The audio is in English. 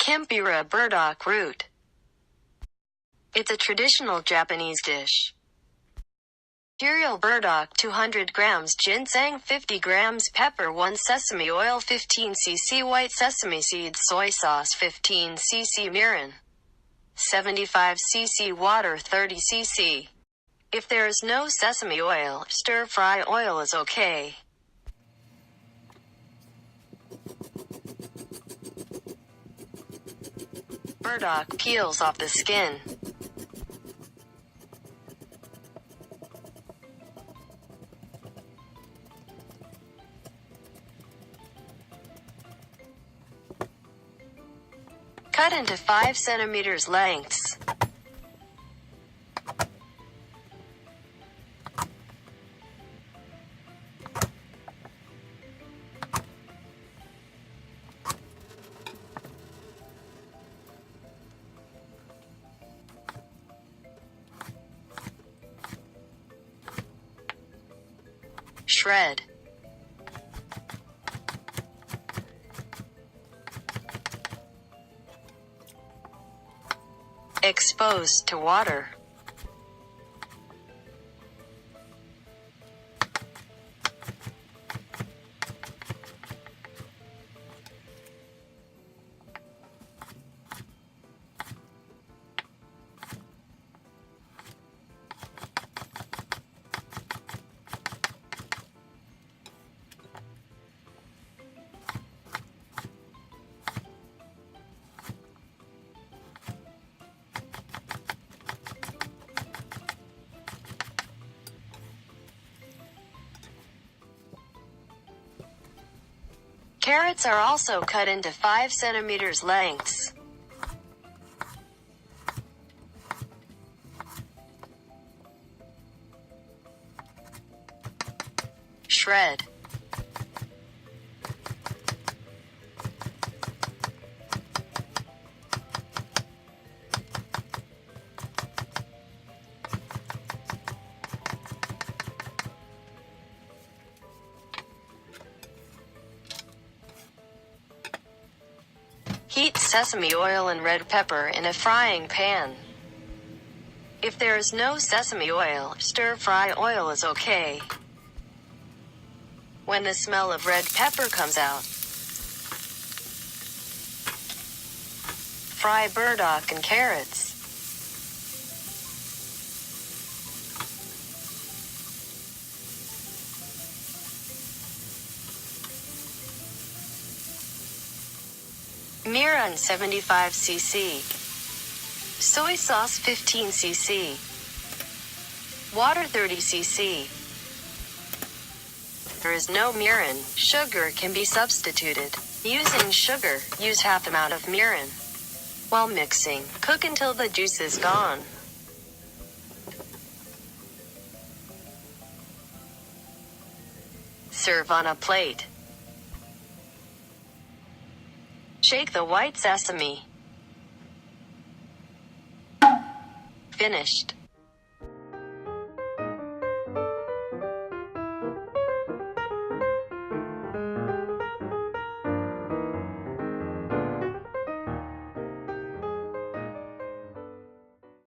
Kimpira burdock root. It's a traditional Japanese dish. Cereal burdock 200 grams, ginseng 50 grams, pepper 1 sesame oil 15 cc, white sesame seeds, soy sauce 15 cc, mirin 75 cc, water 30 cc. If there is no sesame oil, stir-fry oil is okay. Burdock peels off the skin. Cut into 5 centimeters lengths. Shred. Exposed to water. Carrots are also cut into 5 centimeters lengths. Shred. Heat sesame oil and red pepper in a frying pan. If there is no sesame oil, stir-fry oil is okay. When the smell of red pepper comes out, fry burdock and carrots. Mirin 75 cc. Soy sauce 15 cc. Water 30 cc. If there is no mirin, sugar can be substituted. Using sugar, use half the amount of mirin. While mixing, cook until the juice is gone. Serve on a plate. Shake the white sesame. Finished.